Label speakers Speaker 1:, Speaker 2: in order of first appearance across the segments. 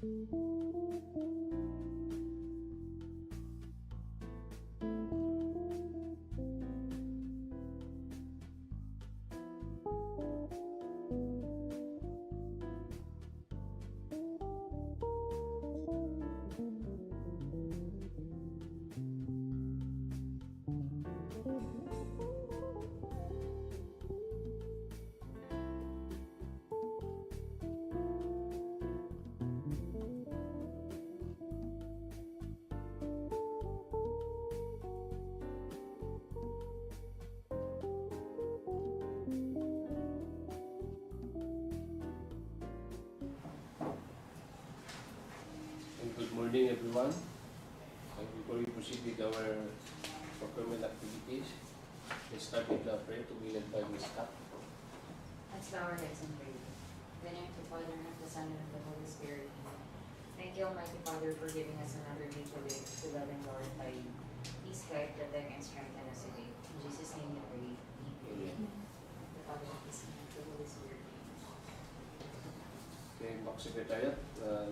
Speaker 1: Good morning, everyone. Before we proceed with our procurement activities, let's start with the prayer to be led by Ms. Kap.
Speaker 2: Let's bow our heads and pray. In the name of the Father, and of the Son, and of the Holy Spirit. Thank you, Almighty Father, for giving us another day to live, to love and glorify you. Please guide, protect, and strengthen us today. In Jesus' name we pray. Amen. The Father, of the Son, and of the Holy Spirit.
Speaker 1: Okay, Box Secretariat,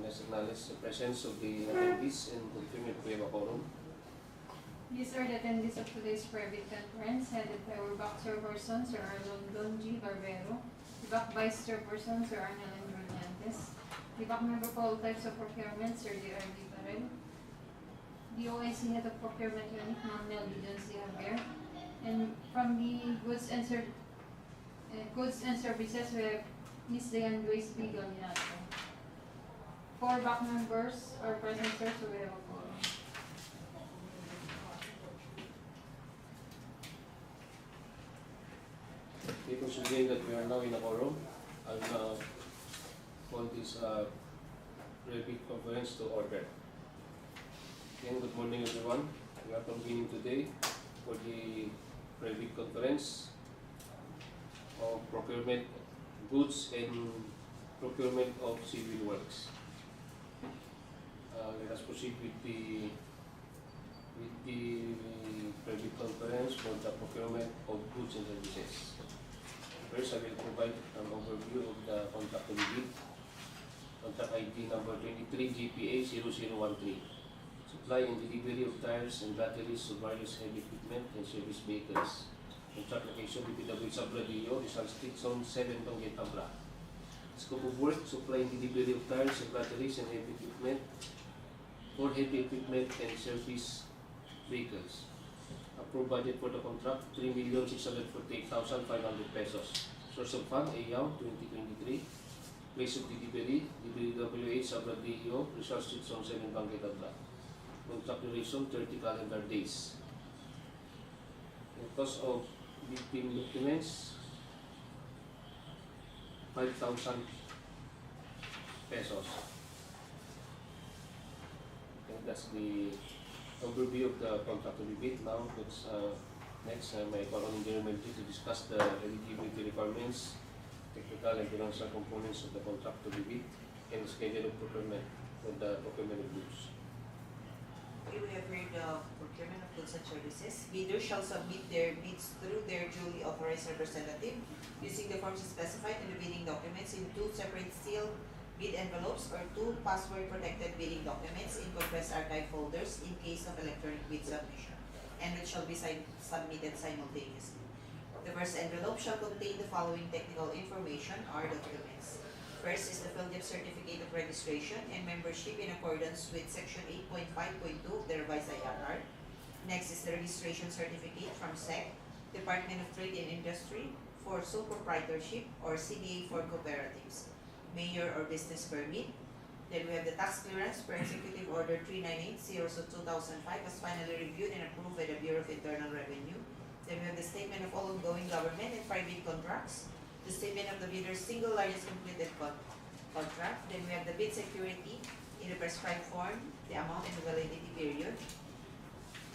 Speaker 1: let's acknowledge the presence of the attendees and confirm if we have a quorum.
Speaker 3: These are the attendees of today's private conference, headed by our BAC chairperson, Sir Arnold Donji Barbero, the BAC vice chairperson, Sir Arnold Androniantes, the BAC member for all types of procurement, Sir D.R.D. Barel, the OIC head of procurement unit, Ma'am Melody Javier, and from the goods and services, we have Ms. Diane Grace B. Galinato. 4 BAC members are present, sir, so we have a quorum.
Speaker 1: Okay, considering that we are now in a quorum, I'll now call this private conference to order. Again, good morning, everyone. We are convening today for the private conference of procurement goods and procurement of civil works. Let us proceed with the private conference for the procurement of goods and services. First, I will provide an overview of the contract to be bid. Contract ID number 23 GPA0013. Supply and delivery of tires and batteries to various heavy equipment and service vehicles. Contract location DPWH-Abra, Rizal Street, Zone 7, Bangued, Abra. Scope of work, supply and delivery of tires and batteries and heavy equipment for heavy equipment and service vehicles. Approved budget for the contract, 3,648,500 pesos. Source of fund, AYAW 2023. Place of delivery, DPWH-Abra, Rizal Street, Zone 7, Bangued, Abra. Contract duration, 30 calendar days. The cost of BPM documents, 5,000 pesos. Okay, that's the overview of the contract to be bid. Now, let's next, my colleague engineer to discuss the eligibility requirements, technical and financial components of the contract to be bid, and the schedule of procurement for the procurement of goods.
Speaker 4: Okay, we have heard the procurement of goods and services. Bidders shall submit their bids through their duly authorized representative using the forms specified in the bidding documents in 2 separate sealed bid envelopes or 2 password-protected bidding documents in compressed archive folders in case of electronic bid submission, and which shall be submitted simultaneously. The first envelope shall contain the following technical information or documents. First is the PhilDep Certificate of Registration and Membership in accordance with Section 8.5.2 of the revised IRR. Next is the Registration Certificate from SEC, Department of Trade and Industry, for sole proprietorship or CDA for cooperatives, mayor or business permit. Then we have the tax clearance per Executive Order 398/2005 as finally reviewed and approved by the Bureau of Internal Revenue. Then we have the statement of all ongoing government and private contracts, the statement of the bidder's single largest completed contract. Then we have the bid security in the prescribed form, the amount and the validity period.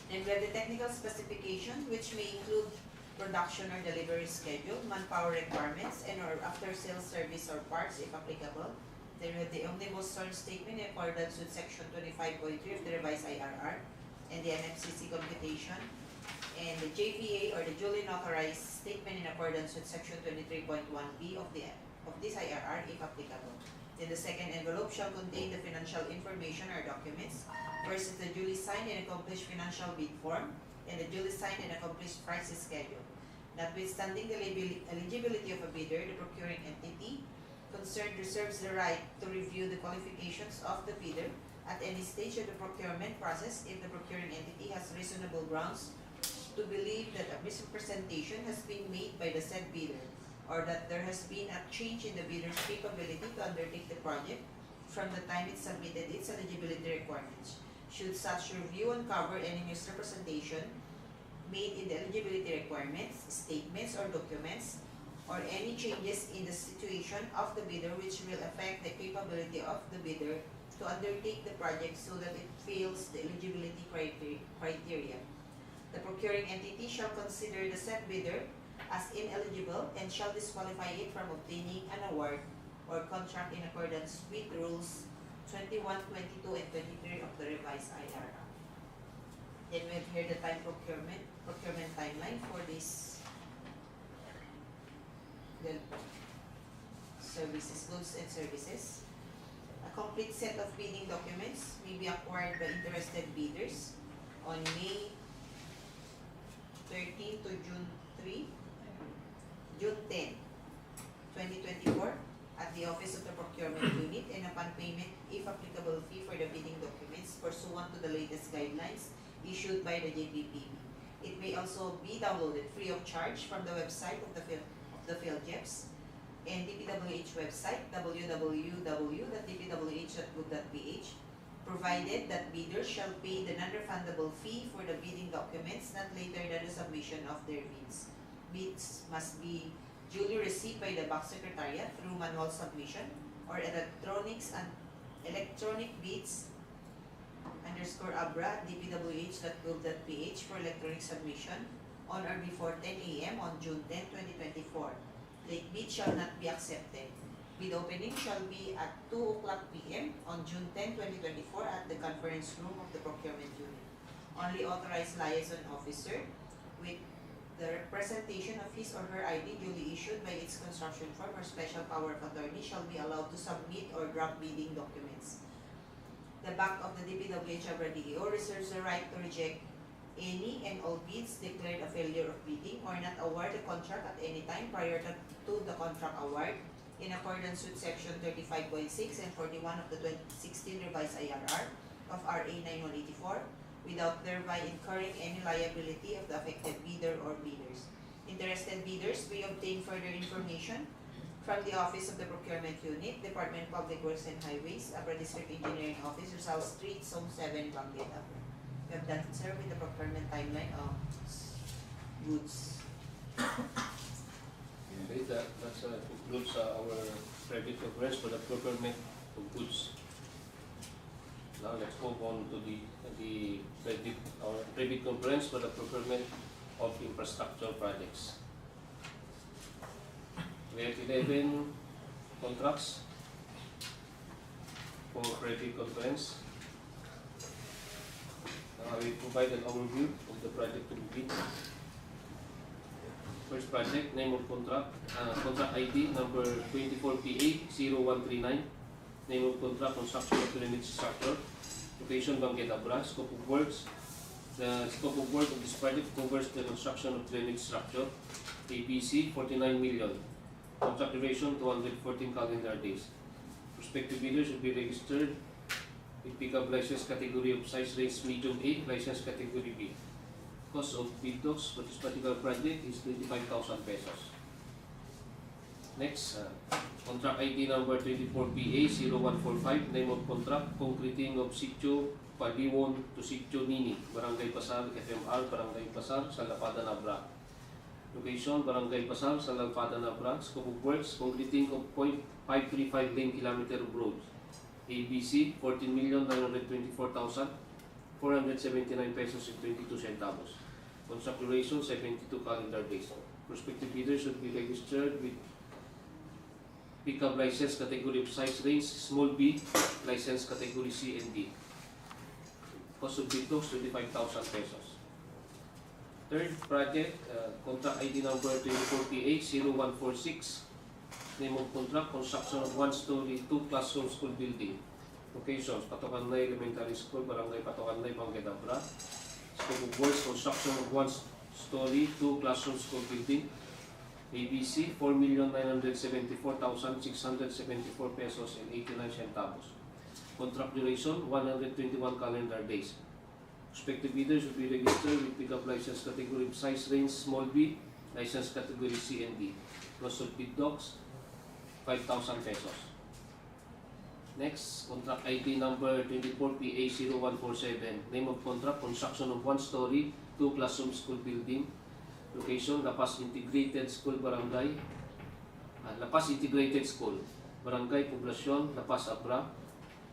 Speaker 4: Then we have the technical specification, which may include production or delivery schedule, manpower requirements, and or after-sales service or parts if applicable. Then we have the omnibus source statement in accordance with Section 25.3 of the revised IRR and the NFCC computation, and the JPA or the duly notarized statement in accordance with Section 23.1B of this IRR if applicable. Then the second envelope shall contain the financial information or documents. First is the duly signed and accomplished financial bid form and the duly signed and accomplished pricing schedule. Notwithstanding the eligibility of a bidder, the procuring entity concerned reserves the right to review the qualifications of the bidder at any stage of the procurement process if the procuring entity has reasonable grounds to believe that a misrepresentation has been made by the said bidder, or that there has been a change in the bidder's capability to undertake the project from the time it submitted its eligibility requirements. Should such review uncover any misrepresentation made in the eligibility requirements, statements, or documents, or any changes in the situation of the bidder which will affect the capability of the bidder to undertake the project so that it fails the eligibility criteria. The procuring entity shall consider the said bidder as ineligible and shall disqualify it from obtaining an award or contract in accordance with rules 21, 22, and 23 of the revised IRA. Then we have here the procurement timeline for this the services, goods and services. A complete set of bidding documents may be acquired by interested bidders on May 13 to June 10, 2024 at the Office of the Procurement Unit and upon payment, if applicable, fee for the bidding documents pursuant to the latest guidelines issued by the JPPB. It may also be downloaded free of charge from the website of the PhilJeps and DPWH website www.dpwh.gov.ph, provided that bidders shall pay the non-refundable fee for the bidding documents not later than the submission of their bids. Bids must be duly received by the Box Secretariat through manual submission or electronic bids _Abra dpwh.gov.ph for electronic submission on or before 10 a.m. on June 10, 2024. Late bid shall not be accepted. Bid opening shall be at 2 o'clock p.m. on June 10, 2024 at the conference room of the procurement unit. Only authorized liaison officer with the representation of his or her ID duly issued by its construction firm or special power of attorney shall be allowed to submit or drop bidding documents. The Bank of the DPWH-Abra DEO reserves the right to reject any and all bids declared a failure of bidding or not award the contract at any time prior to the contract award in accordance with Section 35.6 and 41 of the 2016 revised IRR of RA 9184 without thereby incurring any liability of the affected bidder or bidders. Interested bidders may obtain further information from the Office of the Procurement Unit, Department of Public Works and Highways, Abra District Engineering Office, Rizal Street, Zone 7, Bangued, Abra. We have done, sir, with the procurement timeline of goods.
Speaker 1: Okay, that concludes our private conference for the procurement of goods. Now let's move on to our private conference for the procurement of infrastructure projects. We have 11 contracts for private conference. I will provide an overview of the project to begin. First project, name of contract, contract ID number 24PA0139, name of contract, construction of pyramid structure, location Bangued, Abra, scope of works. The scope of work of this project covers the construction of pyramid structure, ABC 49 million, contract duration 214 calendar days. Prospective bidders will be registered with pickup license category of size range medium A, license category B. Cost of bid docs for this particular project is 25,000 pesos. Next, contract ID number 24PA0145, name of contract, concreting of Sitio, Paliwon to Sitio Nini, Barangay Bazar, FMR, Barangay Bazar, Sallapadan, Abra. Location, Barangay Bazar, Sallapadan, Abra. Scope of works, concreting of 0.535 lane kilometer of road. ABC, 14,924,479 pesos and 22 centavos. Contract duration, 72 calendar days. Prospective bidders should be registered with pickup license category of size range small b, license category C and D. Cost of bid docs, 25,000 pesos. Third project, contract ID number 24PA0146, Name of contract, construction of one-story, two-classroom school building. Locations, Patucannay Elementary School, Barangay Patucannay, Bangued, Abra. Scope of works, construction of one-story, two-classroom school building. ABC, 4,974,674 pesos and 89 centavos. Contract duration, 121 calendar days. Prospective bidders will be registered with pickup license category size range small b, license category C and D. Cost of bid docs, 5,000 pesos. Next, contract ID number 24PA0147. Name of contract, construction of one-story, two-classroom school building. Location, La Paz Integrated School, Barangay. La Paz Integrated School, Barangay, Poblacion, La Paz, Abra.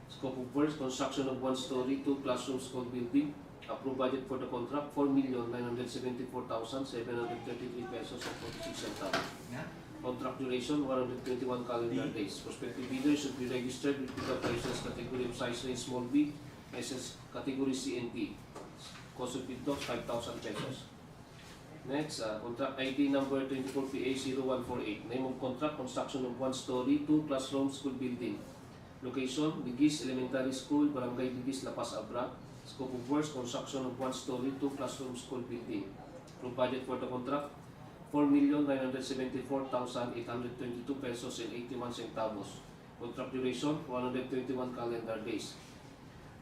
Speaker 1: Scope of works, construction of one-story, two-classroom school building. Approved budget for the contract, 4,974,733 pesos and 46 centavos. Contract duration, 121 calendar days. Prospective bidders should be registered with pickup license category of size range small b, license category C and D. Cost of bid docs, 5,000 pesos. Next, contract ID number 24PA0148. Name of contract, construction of one-story, two-classroom school building. Location, Liguis Elementary School, Barangay Liguis, La Paz, Abra. Scope of works, construction of one-story, two-classroom school building. Approved budget for the contract, 4,974,822 pesos and 81 centavos. Contract duration, 121 calendar days.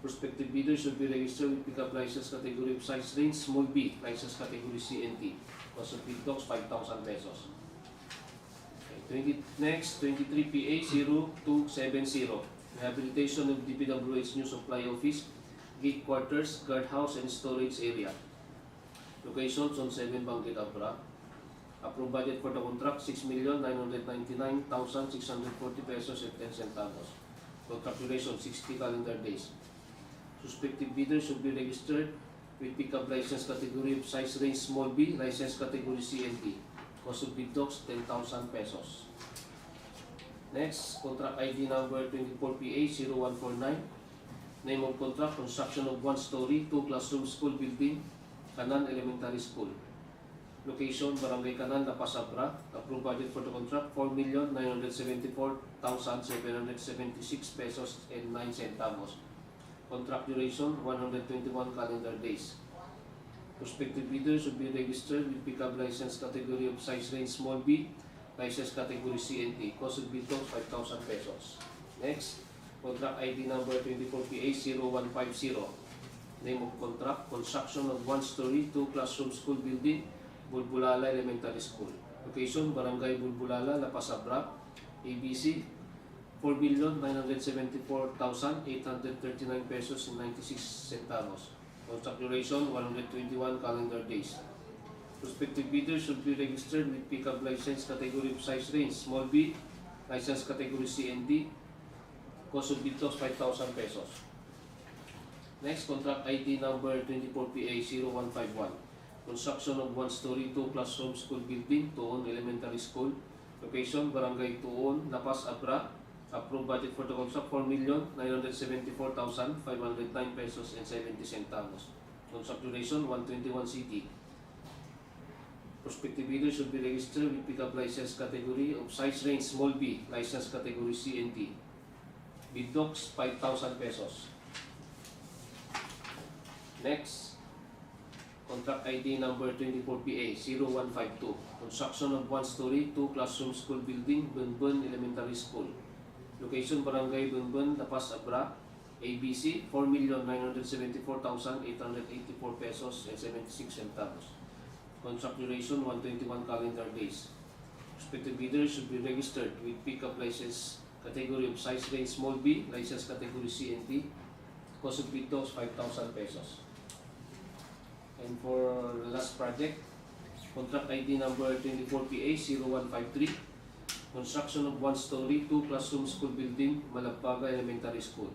Speaker 1: Prospective bidders should be registered with pickup license category of size range small b, license category C and D. Cost of bid docs, 5,000 pesos. Next, 23PA0270. Rehabilitation of DPWH New Supply Office, gate quarters, guardhouse, and storage area. Locations on 7 Bangued, Abra. Approved budget for the contract, 6,999,640 pesos and 10 centavos. Contract duration, 60 calendar days. Prospective bidders should be registered with pickup license category of size range small b, license category C and D. Cost of bid docs, 10,000 pesos. Next, contract ID number 24PA0149. Name of contract, construction of one-story, two-classroom school building, Canan Elementary School. Location, Barangay Canan, La Paz, Abra. Approved budget for the contract, 4,974,776 pesos and 9 centavos. Contract duration, 121 calendar days. Prospective bidders should be registered with pickup license category of size range small b, license category C and D. Cost of bid docs, 5,000 pesos. Next, contract ID number 24PA0150. Name of contract, construction of one-story, two-classroom school building, Bulbulala Elementary School. Location, Barangay Bulbulala, La Paz, Abra. ABC, 4,974,839 pesos and 96 centavos. Contract duration, 121 calendar days. Prospective bidders should be registered with pickup license category of size range small b, license category C and D. Cost of bid docs, 5,000 pesos. Next, contract ID number 24PA0151. Construction of one-story, two-classroom school building, Tuon Elementary School. Location, Barangay Tuon, La Paz, Abra. Approved budget for the contract, 4,974,509 pesos and 70 centavos. Contract duration, 121 CT. Prospective bidders should be registered with pickup license category of size range small b, license category C and D. Bid docs, 5,000 pesos. Next, contract ID number 24PA0152. Construction of one-story, two-classroom school building, Bangued Elementary School. Location, Barangay Bangued, La Paz, Abra. ABC, 4,974,884 pesos and 76 centavos. Contract duration, 121 calendar days. Prospective bidders should be registered with pickup license category of size range small b, license category C and D. Cost of bid docs, 5,000 pesos. And for the last project, contract ID number 24PA0153. Construction of one-story, two-classroom school building, Malabaga Elementary School.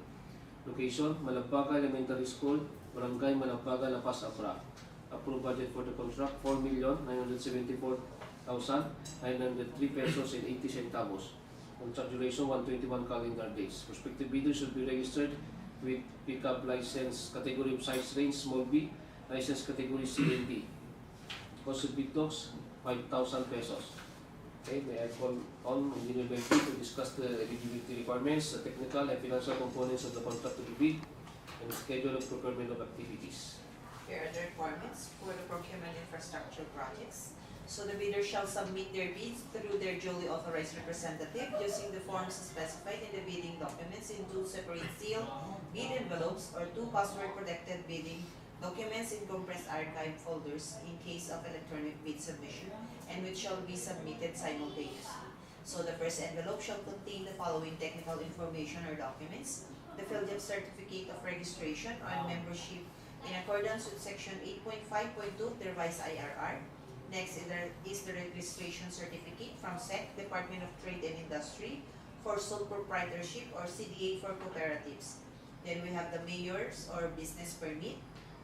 Speaker 1: Location, Malabaga Elementary School, Barangay Malabaga, La Paz, Abra. Approved budget for the contract, 4,974,903 pesos and 80 centavos. Contract duration, 121 calendar days. Prospective bidders should be registered with pickup license category of size range small b, license category C and D. Cost of bid docs, 5,000 pesos. Okay, may I call on Engineer Brgy to discuss the eligibility requirements, the technical and financial components of the contract to be bid, and the schedule of procurement of activities.
Speaker 4: Here are the requirements for the procurement infrastructure projects. So the bidder shall submit their bids through their duly authorized representative using the forms specified in the bidding documents in 2 separate sealed bid envelopes or 2 password-protected bidding documents in compressed archive folders in case of electronic bid submission, and which shall be submitted simultaneously. So the first envelope shall contain the following technical information or documents: the PhilJEP certificate of registration or membership in accordance with section 8.5.2 of the revised IRR. Next is the registration certificate from SEC, Department of Trade and Industry, for sole proprietorship or CDA for cooperatives. Then we have the mayor's or business permit.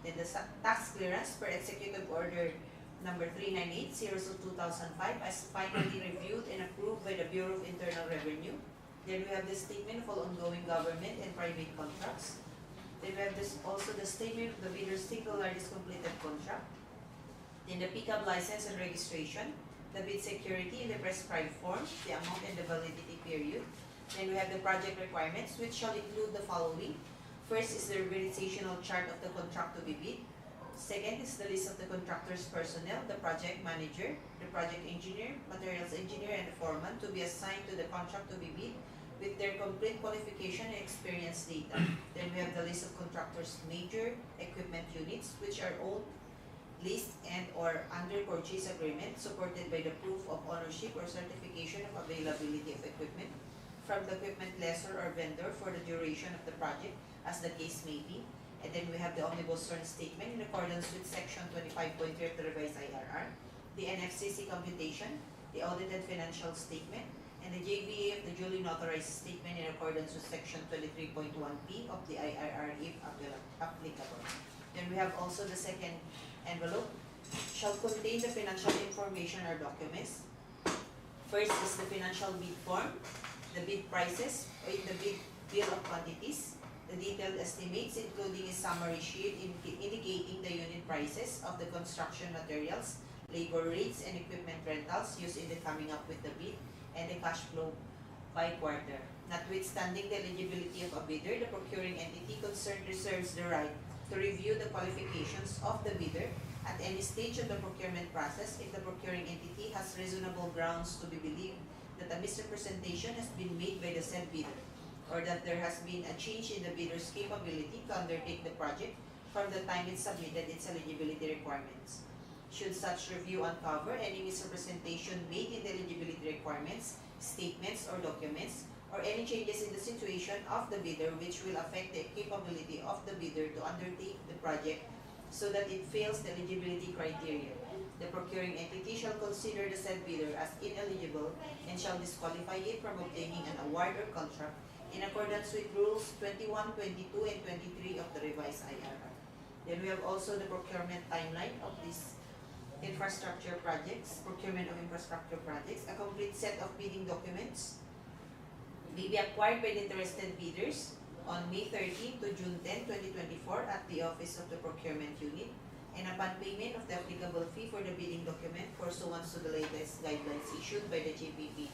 Speaker 4: Then the tax clearance per Executive Order number 398/2005 as finally reviewed and approved by the Bureau of Internal Revenue. Then we have the statement of all ongoing government and private contracts. Then we have also the statement of the bidder's single largest completed contract. Then the pickup license and registration, the bid security in the prescribed form, the amount and the validity period. Then we have the project requirements, which shall include the following. First is the organizational chart of the contract to be bid. Second is the list of the contractor's personnel, the project manager, the project engineer, materials engineer, and the foreman to be assigned to the contract to be bid with their complete qualification and experience data. Then we have the list of contractors' major equipment units, which are owned, leased, and or under purchase agreement, supported by the proof of ownership or certification of availability of equipment from the equipment lessor or vendor for the duration of the project, as the case may be. And then we have the omnibus return statement in accordance with section 25.3 of the revised IRR, the NFCC computation, the audited financial statement, and the JVA of the duly notarized statement in accordance with section 23.1p of the IRR if applicable. Then we have also the second envelope shall contain the financial information or documents. First is the financial bid form, the bid prices, or the bid bill of quantities, the detailed estimates including a summary sheet indicating the unit prices of the construction materials, labor rates, and equipment rentals used in the coming up with the bid, and the cash flow by quarter. Notwithstanding the eligibility of a bidder, the procuring entity concerned reserves the right to review the qualifications of the bidder at any stage of the procurement process if the procuring entity has reasonable grounds to be believed that a misrepresentation has been made by the said bidder, or that there has been a change in the bidder's capability to undertake the project from the time it submitted its eligibility requirements. Should such review uncover any misrepresentation made in the eligibility requirements, statements, or documents, or any changes in the situation of the bidder which will affect the capability of the bidder to undertake the project so that it fails the eligibility criteria, the procuring entity shall consider the said bidder as ineligible and shall disqualify it from obtaining an award or contract in accordance with rules 21, 22, and 23 of the revised IRR. Then we have also the procurement timeline of these infrastructure projects, procurement of infrastructure projects. A complete set of bidding documents may be acquired by the interested bidders on May 13 to June 10, 2024 at the Office of the Procurement Unit, and upon payment of the applicable fee for the bidding document pursuant to the latest guidelines issued by the JPPD.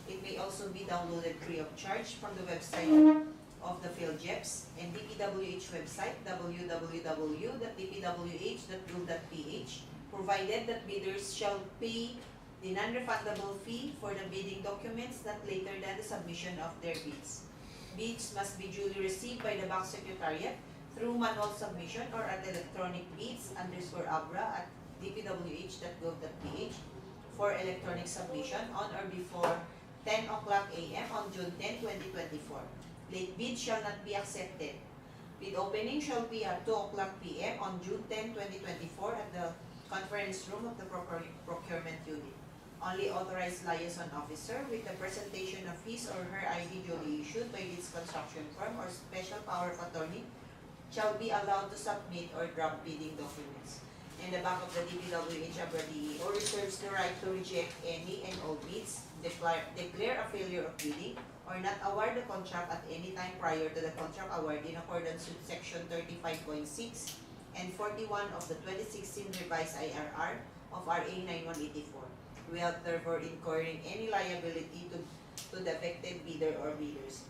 Speaker 4: It may also be downloaded free of charge from the website of the PhilJEPs and DPWH website www.dpwh.gov.ph, provided that bidders shall pay the non-refundable fee for the bidding documents not later than the submission of their bids. Bids must be duly received by the Bank Secretariat through manual submission or at electronic bids_abra at dpwh.gov.ph for electronic submission on or before 10 o'clock a.m. on June 10, 2024. Late bids shall not be accepted. Bid opening shall be at 2 o'clock p.m. on June 10, 2024 at the conference room of the procurement unit. Only authorized liaison officer with the presentation of his or her ID duly issued by its construction firm or special power of attorney shall be allowed to submit or draft bidding documents. And the back of the DPWH-Abra DEO reserves the right to reject any and all bids, declare a failure of bidding, or not award the contract at any time prior to the contract award in accordance with Section 35.6 and 41 of the 2016 revised IRR of RA 9184. without therefore incurring any liability to the affected bidder or bidders.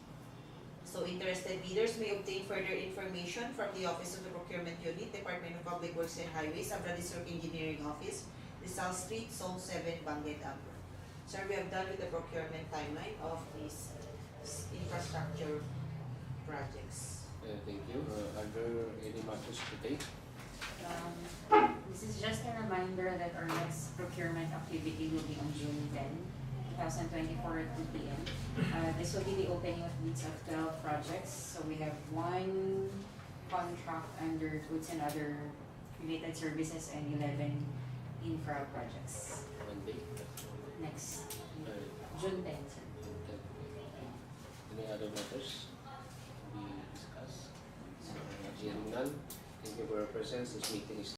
Speaker 4: So interested bidders may obtain further information from the Office of the Procurement Unit, Department of Public Works and Highways, Abra District Engineering Office, Rizal Street, Zone 7, Bangued, Abra. Sir, we have done with the procurement timeline of these infrastructure projects.
Speaker 1: Thank you. Are there any matters to take?
Speaker 2: This is just a reminder that our next procurement activity will be on June 10, 2024 at 2 p.m. This will be the opening of bids of 12 projects. So we have one contract under goods and other related services and 11 infra projects.
Speaker 1: Monday?
Speaker 2: Next, June 10. Sir.
Speaker 1: Any other matters to be discussed? Hearing none. Thank you for your presence. This meeting is